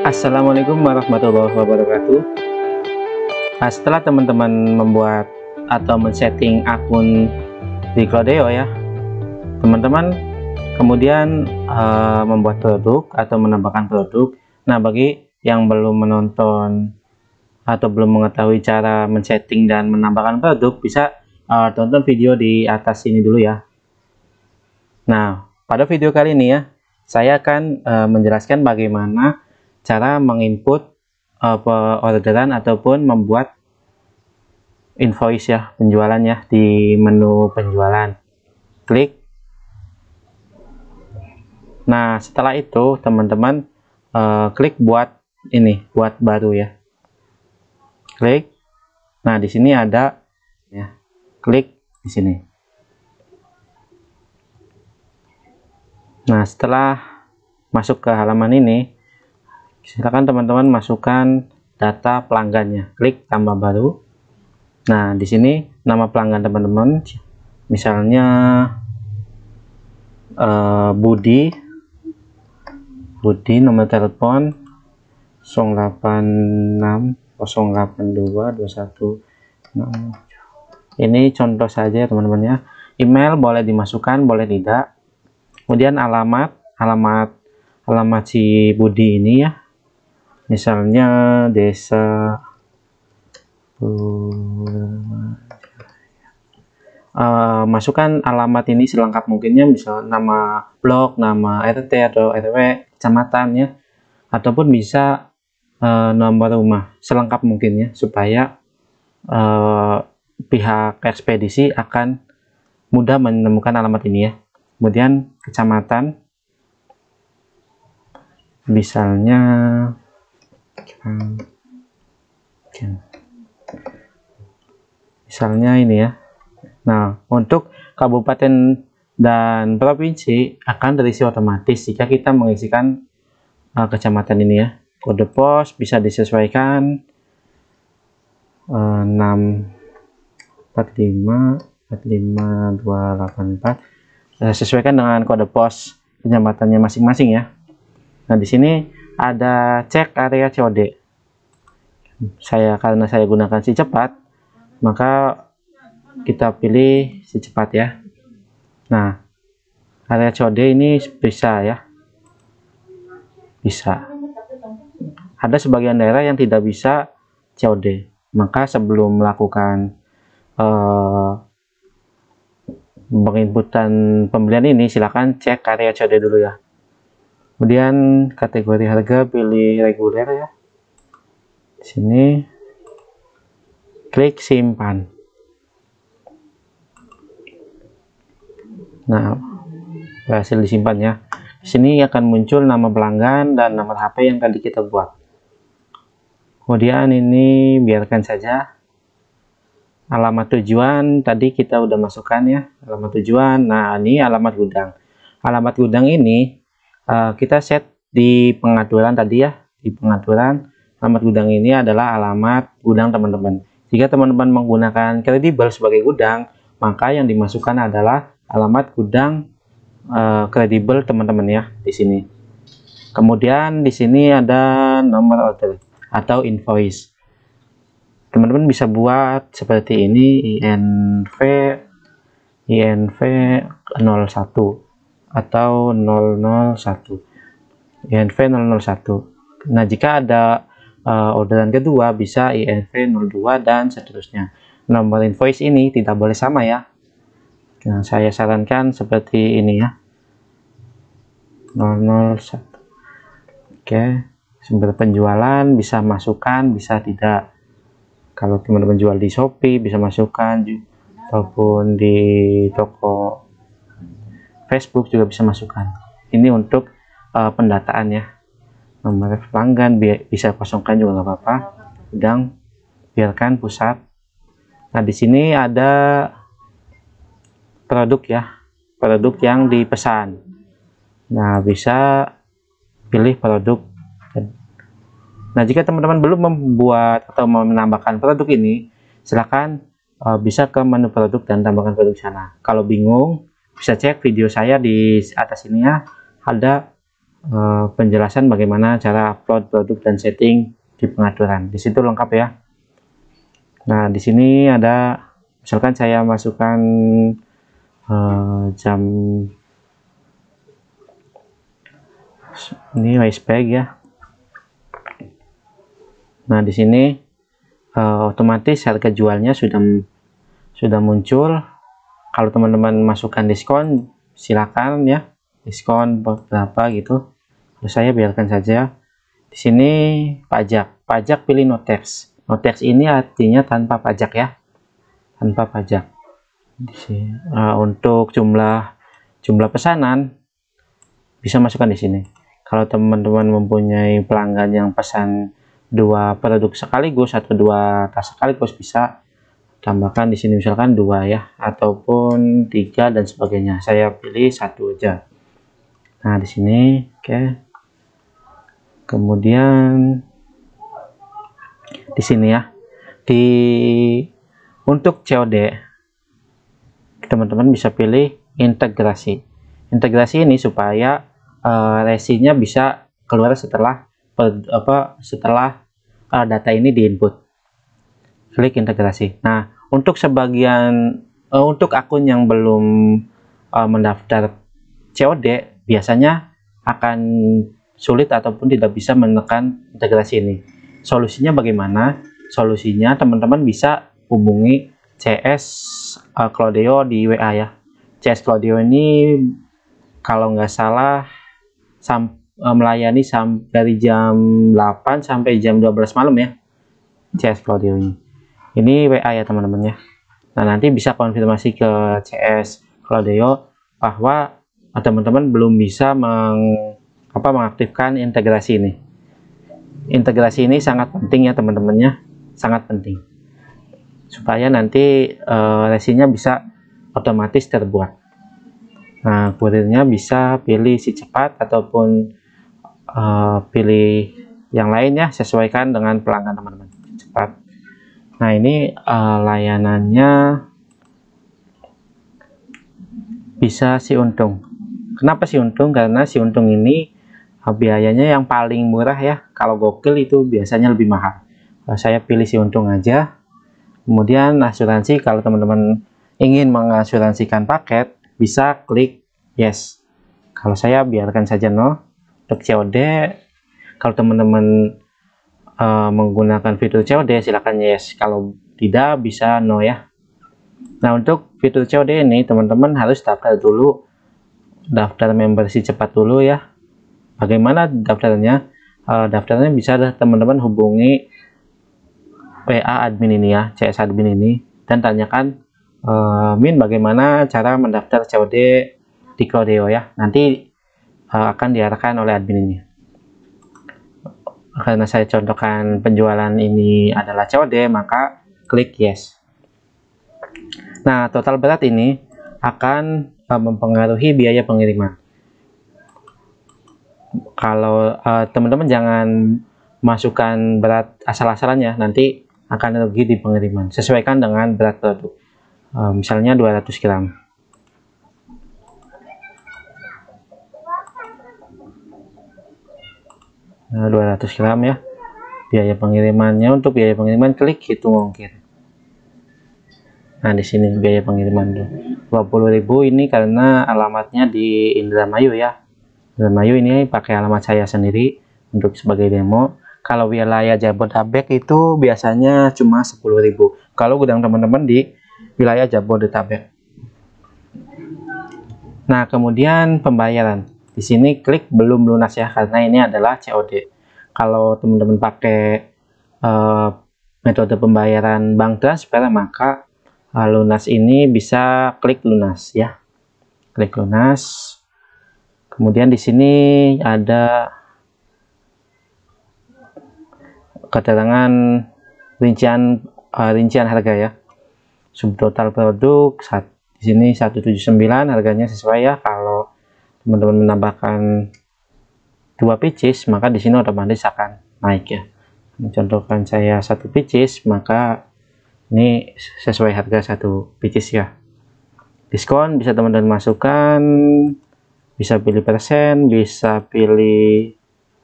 Assalamualaikum warahmatullahi wabarakatuh. Nah, setelah teman-teman membuat atau men-setting akun di Cloudeo ya, teman-teman kemudian membuat produk atau menambahkan produk. Nah, bagi yang belum menonton atau belum mengetahui cara men-setting dan menambahkan produk, bisa tonton video di atas ini dulu ya. Nah, pada video kali ini ya, saya akan menjelaskan bagaimana cara menginput orderan ataupun membuat invoice ya, penjualan ya, di menu penjualan. Klik. Nah, setelah itu teman-teman klik buat ini, buat baru ya. Klik. Nah, di sini ada ya. Klik di sini. Nah, setelah masuk ke halaman ini, silakan teman-teman masukkan data pelanggannya. Klik tambah baru. Nah, di sini nama pelanggan teman-teman, misalnya Budi, nomor telepon 086 082 21. Ini contoh saja teman-teman ya. Email boleh dimasukkan, boleh tidak. Kemudian alamat si Budi ini ya, misalnya desa masukkan alamat ini selengkap mungkinnya, misal nama blok, nama RT atau RW, kecamatan ya, ataupun bisa nomor rumah selengkap mungkinnya, supaya pihak ekspedisi akan mudah menemukan alamat ini ya. Kemudian kecamatan, misalnya ini ya. Nah, untuk kabupaten dan provinsi akan terisi otomatis jika kita mengisikan kecamatan ini ya. Kode pos bisa disesuaikan 645 45284, sesuaikan dengan kode pos kecamatannya masing-masing ya. Nah, di sini ada cek area COD. Karena saya gunakan si cepat, maka kita pilih si cepat ya. Nah, area COD ini bisa ya, bisa. Ada sebagian daerah yang tidak bisa COD, maka sebelum melakukan penginputan pembelian ini, silakan cek area COD dulu ya. Kemudian kategori harga pilih reguler ya. Di sini klik simpan. Nah, berhasil disimpan ya. Di sini akan muncul nama pelanggan dan nomor HP yang tadi kita buat. Kemudian ini biarkan saja. Alamat tujuan tadi kita udah masukkan ya, alamat tujuan. Nah, ini alamat gudang. Alamat gudang ini kita set di pengaturan tadi ya. Di pengaturan, alamat gudang ini adalah alamat gudang teman-teman. Jika teman-teman menggunakan kredibel sebagai gudang, maka yang dimasukkan adalah alamat gudang kredibel teman-teman ya di sini. Kemudian di sini ada nomor order atau invoice. Teman-teman bisa buat seperti ini, INV 01 atau 001, INV 001. Nah, jika ada orderan kedua bisa INV 02 dan seterusnya. Nomor invoice ini tidak boleh sama ya. Nah, saya sarankan seperti ini ya, 001. Oke, sumber penjualan bisa masukkan, bisa tidak. Kalau teman-teman jual di Shopee bisa masukkan, ataupun di toko Facebook juga bisa masukkan. Ini untuk pendataan ya. Nomor pelanggan bisa kosongkan juga nggak apa-apa. Gudang biarkan pusat. Nah, di sini ada produk ya, produk yang dipesan. Nah, bisa pilih produk. Nah, jika teman-teman belum membuat atau mau menambahkan produk ini, silakan bisa ke menu produk dan tambahkan produk sana. Kalau bingung, bisa cek video saya di atas ini ya, ada penjelasan bagaimana cara upload produk dan setting di pengaturan. Di situ lengkap ya. Nah, di sini ada, misalkan saya masukkan jam ini WSPEG ya. Nah, di sini otomatis harga jualnya sudah muncul. Kalau teman-teman masukkan diskon, silakan ya, diskon berapa gitu. Terus saya biarkan saja. Di sini pajak pilih no tax. No tax ini artinya tanpa pajak ya, tanpa pajak. Di sini, untuk jumlah pesanan bisa masukkan di sini. Kalau teman-teman mempunyai pelanggan yang pesan 2 produk sekaligus atau 2 tas sekaligus, bisa tambahkan di sini misalkan 2 ya, ataupun 3 dan sebagainya. Saya pilih 1 aja. Nah, di sini oke. Kemudian di sini ya, untuk COD teman-teman bisa pilih integrasi. Integrasi ini supaya resinya bisa keluar setelah data ini diinput. Klik integrasi. Nah, untuk untuk akun yang belum mendaftar COD, biasanya akan sulit ataupun tidak bisa menekan integrasi ini. Solusinya bagaimana? Solusinya teman-teman bisa hubungi CS Cloudeo di WA ya. CS Cloudeo ini kalau nggak salah melayani dari jam 8 sampai jam 12 malam ya, CS Cloudeo ini WA ya teman-teman ya. Nah, nanti bisa konfirmasi ke CS Cloudeo bahwa teman-teman belum bisa mengaktifkan integrasi ini. Integrasi ini sangat penting ya teman-teman ya, sangat penting supaya nanti resinya bisa otomatis terbuat. Nah, kurirnya bisa pilih si cepat ataupun pilih yang lain ya, sesuaikan dengan pelanggan teman-teman. Cepat. Nah, ini layanannya bisa si untung. Kenapa si untung? Karena si untung ini biayanya yang paling murah ya. Kalau Gokil itu biasanya lebih mahal. Saya pilih si untung aja. Kemudian asuransi, kalau teman-teman ingin mengasuransikan paket, bisa klik yes. Kalau saya biarkan saja no. Untuk COD, kalau teman-teman menggunakan fitur COD, silakan yes. Kalau tidak, bisa no ya. Nah, untuk fitur COD ini teman-teman harus daftar dulu, daftar membership cepat dulu ya. Bagaimana daftarnya? Daftarnya bisa teman-teman hubungi WA admin ini ya, CS admin ini, dan tanyakan Min, bagaimana cara mendaftar COD di Cloudeo ya. Nanti akan diarahkan oleh admin ini. Karena saya contohkan penjualan ini adalah COD, maka klik yes. Nah, total berat ini akan mempengaruhi biaya pengiriman. Kalau teman-teman jangan masukkan berat asal-asalan ya, nanti akan rugi di pengiriman. Sesuaikan dengan berat produk. Misalnya 200 gram. Nah, 200 gram ya. Biaya pengirimannya, untuk biaya pengiriman klik hitung ongkir. Nah, di sini biaya pengiriman 20.000 ini karena alamatnya di Indramayu ya. Indramayu ini pakai alamat saya sendiri untuk sebagai demo. Kalau wilayah Jabodetabek itu biasanya cuma 10.000. Kalau gudang teman-teman di wilayah Jabodetabek. Nah, kemudian pembayaran. Di sini klik belum lunas ya, karena ini adalah COD. Kalau teman-teman pakai metode pembayaran bank transfer, maka lunas ini bisa klik lunas ya. Klik lunas. Kemudian di sini ada keterangan rincian harga ya. Subtotal produk di sini 179, harganya sesuai ya. Kalau teman-teman menambahkan 2 pieces, maka di sini otomatis akan naik ya. Mencontohkan saya 1 pieces, maka ini sesuai harga 1 pieces ya. Diskon bisa teman-teman masukkan Bisa pilih persen, bisa pilih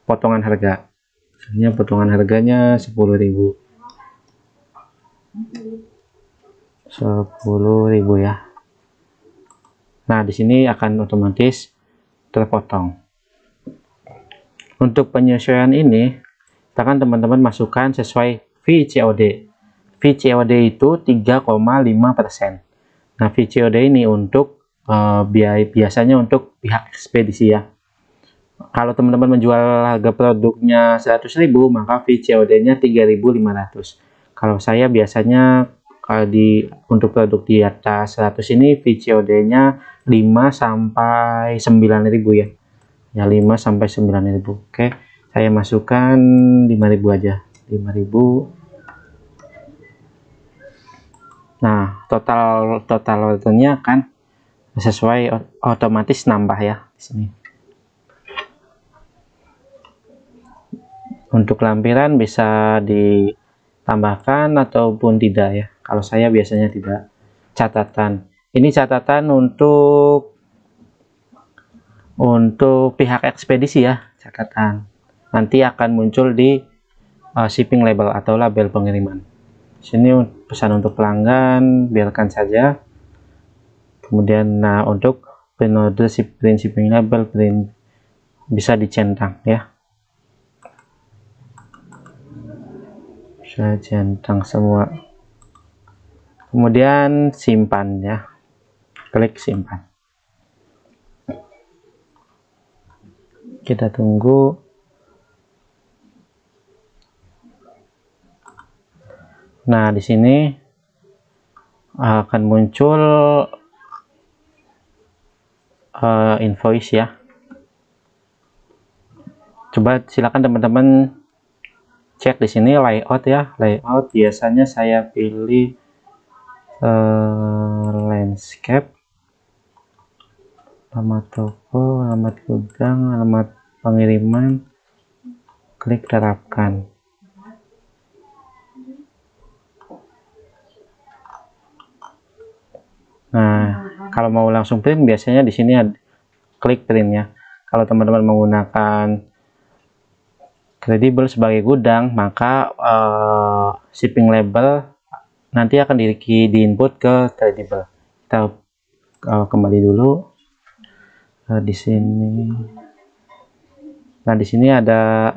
potongan harga. Misalnya potongan harganya 10.000. 10.000 ya. Nah, di sini akan otomatis terpotong. Untuk penyesuaian ini, kita teman-teman masukkan sesuai VCOD. VCOD itu 3,5%. Nah, VCOD ini untuk biaya biasanya untuk pihak ekspedisi ya. Kalau teman-teman menjual harga produknya 100.000, maka VCOD-nya 3.500. Kalau saya biasanya untuk produk di atas 100 ini VCOD-nya 5 sampai 9.000 ya. Ya 5 sampai 9.000. Oke, saya masukkan 5.000 aja. 5.000. Nah, total ordernya kan sesuai otomatis nambah ya di sini. Untuk lampiran bisa ditambahkan ataupun tidak ya. Kalau saya biasanya tidak. Catatan. Ini catatan untuk pihak ekspedisi ya, catatan. Nanti akan muncul di shipping label atau label pengiriman. Sini pesan untuk pelanggan, biarkan saja. Kemudian nah untuk print order, print shipping label, print bisa dicentang ya. Saya centang semua. Kemudian simpan ya. Klik simpan. Kita tunggu. Nah, di sini akan muncul invoice ya. Coba silakan teman-teman cek di sini layout ya. Layout biasanya saya pilih landscape, alamat toko, alamat gudang, alamat pengiriman, klik terapkan. Nah, kalau mau langsung print biasanya di sini ada klik print ya. Kalau teman-teman menggunakan kredibel sebagai gudang, maka shipping label nanti akan diinput ke kredibel. Kita kembali dulu di sini. Nah, di sini ada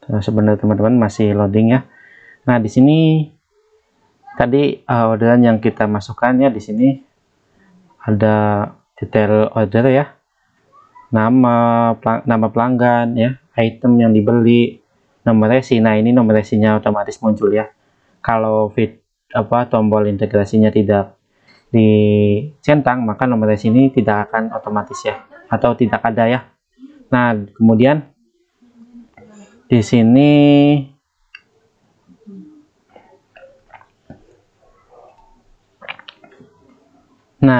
sebenarnya teman-teman masih loading ya. Nah, di sini tadi orderan yang kita masukkan ya, di sini ada detail order ya, nama pelanggan ya, item yang dibeli, nomor resi. Nah, ini nomor resinya otomatis muncul ya. Kalau tombol integrasinya tidak dicentang, maka nomor resi ini tidak akan otomatis ya, atau tidak ada ya. Nah, kemudian di sini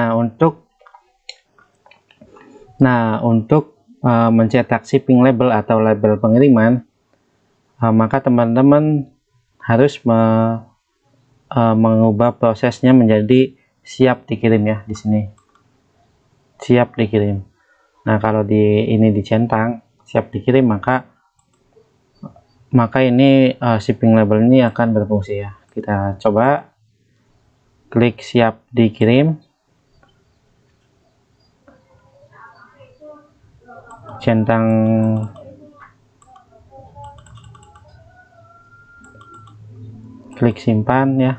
untuk mencetak shipping label atau label pengiriman, maka teman-teman harus mengubah prosesnya menjadi siap dikirim ya. Di sini siap dikirim. Nah, kalau ini dicentang siap dikirim, maka ini shipping label ini akan berfungsi ya. Kita coba klik siap dikirim, centang klik simpan ya.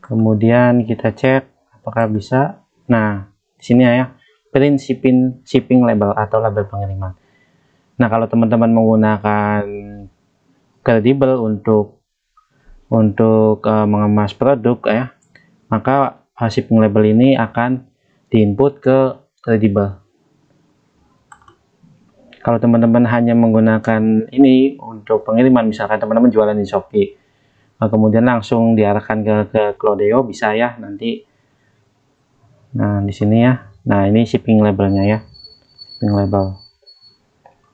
Kemudian kita cek apakah bisa. Nah, di sini ya, print shipping label atau label pengiriman. Nah, kalau teman-teman menggunakan kredibel untuk mengemas produk ya, maka shipping label ini akan diinput ke kredibel. Kalau teman-teman hanya menggunakan ini untuk pengiriman, misalkan teman-teman jualan di Shopee, kemudian langsung diarahkan ke Cloudeo, bisa ya nanti. Nah, di sini ya. Nah, ini shipping labelnya ya, shipping label.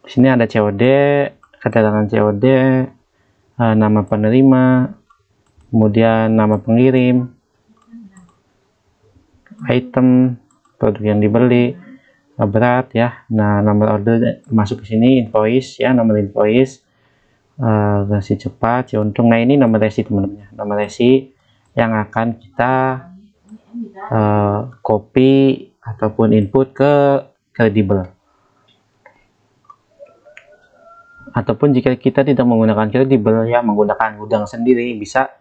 Di sini ada COD, keterangan COD, nama penerima, kemudian nama pengirim, item, produk yang dibeli, berat ya. Nah, nomor order masuk ke sini, invoice ya, nomor invoice, resi cepat, si untung. Nah, ini nomor resi teman-teman, nomor resi yang akan kita copy ataupun input ke Kredibel. Ataupun jika kita tidak menggunakan Kredibel ya, menggunakan gudang sendiri, bisa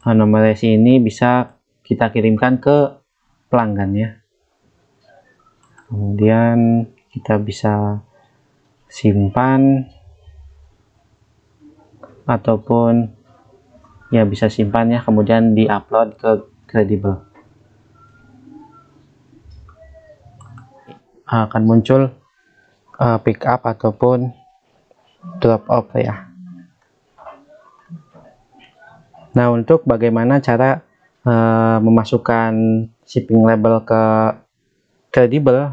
nomor resi ini bisa kita kirimkan ke pelanggan ya. Kemudian kita bisa simpan ataupun ya bisa simpan ya, kemudian diupload ke Kredibel. Akan muncul pick up ataupun drop off ya. Nah, untuk bagaimana cara memasukkan shipping label ke Kredibel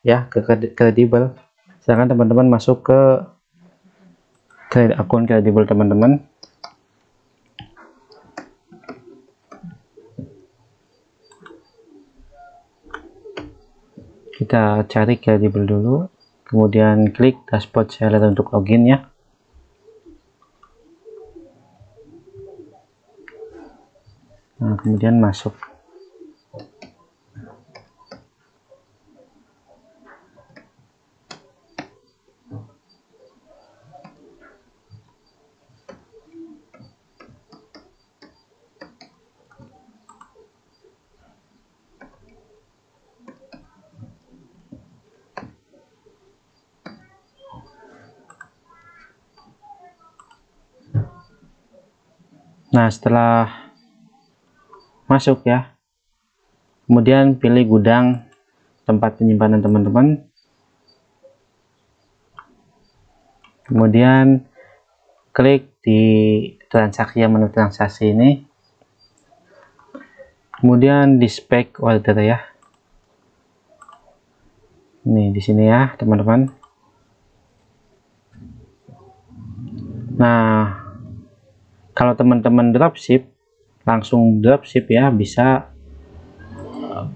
ya, ke Kredibel, silahkan teman-teman masuk ke akun Kredibel teman-teman. Kita cari Kredibel dulu, kemudian klik dashboard seller untuk login ya. Nah, kemudian masuk. Nah, setelah masuk ya, kemudian pilih gudang tempat penyimpanan teman-teman, kemudian klik di transaksi yang menu transaksi ini, kemudian di spec order ya. Ini di sini ya teman-teman. Nah, kalau teman-teman dropship, langsung dropship ya, bisa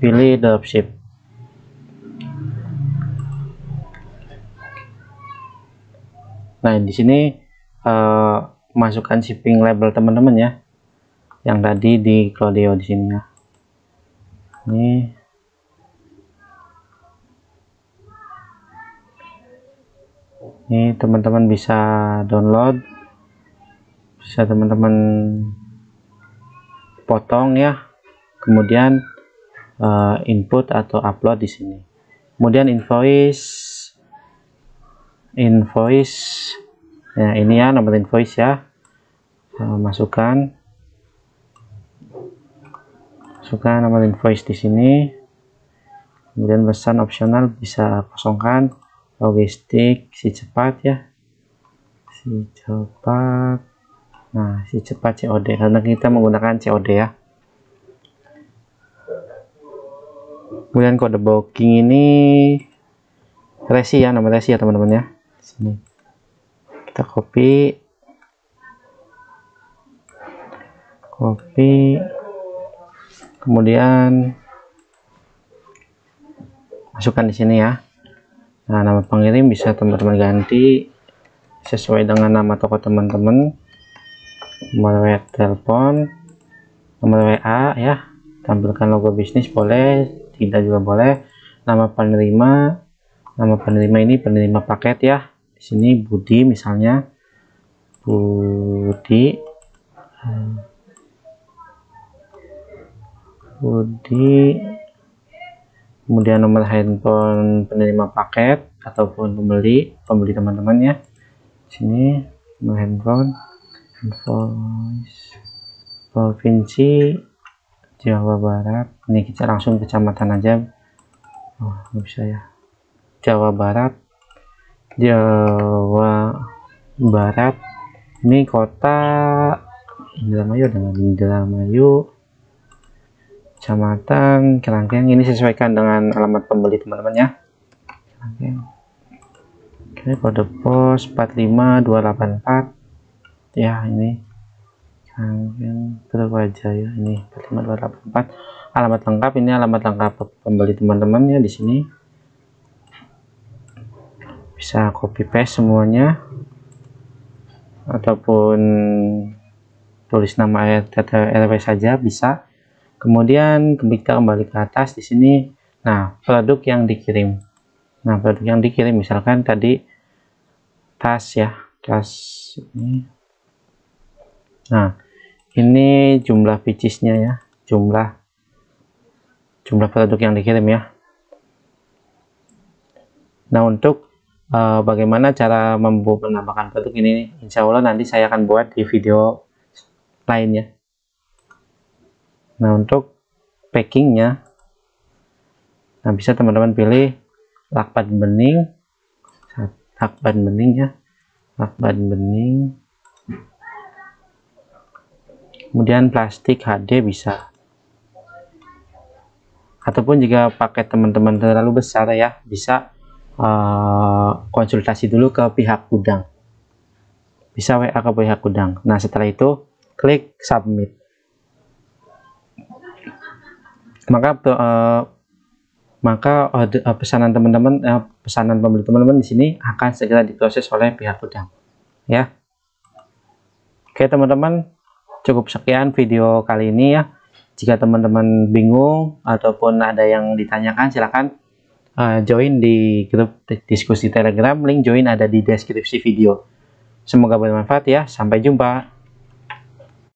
pilih dropship. Nah, di sini masukkan shipping label teman-teman ya, yang tadi di Cloudeo di sini ya. Ini teman-teman bisa download, bisa teman-teman potong ya, kemudian input atau upload di sini. Kemudian invoice ya, ini ya nomor invoice ya, masukkan nomor invoice di sini. Kemudian pesan opsional bisa kosongkan. Logistik si cepat ya, si cepat. Nah, si cepat COD, karena kita menggunakan COD ya. Kemudian kode booking ini resi ya, nomor resi ya teman-teman ya. Sini kita copy, kemudian masukkan di sini ya. Nah, nama pengirim bisa teman-teman ganti sesuai dengan nama toko teman-teman, nomor WA telepon, nomor WA ya, tampilkan logo bisnis boleh, tidak juga boleh. Nama penerima ini penerima paket ya. Di sini Budi misalnya, Budi, kemudian nomor handphone penerima paket ataupun pembeli teman-teman ya. Di sini nomor handphone, provinsi Jawa Barat. Ini kita langsung kecamatan aja. Oh, nggak bisa ya. Jawa Barat. Ini kota Indramayu dengan Indramayu. Kecamatan Kerangkeng, ini sesuaikan dengan alamat pembeli teman-teman ya. Oke, kode pos 45284 ya. Ini terus aja ya, ini 45284. Alamat lengkap, ini alamat lengkap pembeli teman-teman ya. Di sini bisa copy paste semuanya ataupun tulis nama RW saja bisa. Kemudian kita kembali ke atas di sini. Nah, produk yang dikirim. Nah, produk yang dikirim misalkan tadi tas ya, tas ini. Nah, ini jumlah pieces-nya ya, jumlah produk yang dikirim ya. Nah, untuk bagaimana cara menambahkan produk ini, insya Allah nanti saya akan buat di video lainnya. Nah, untuk packingnya, nah bisa teman-teman pilih lakban bening ya, lakban bening, kemudian plastik HD bisa, ataupun jika pakai teman-teman terlalu besar ya, bisa konsultasi dulu ke pihak gudang, bisa WA ke pihak gudang. Nah, setelah itu klik submit, maka pesanan teman-teman, pesanan pembeli teman-teman di sini akan segera diproses oleh pihak gudang ya. Oke teman-teman, cukup sekian video kali ini ya. Jika teman-teman bingung ataupun ada yang ditanyakan, silahkan join di grup diskusi Telegram, link join ada di deskripsi video. Semoga bermanfaat ya, sampai jumpa.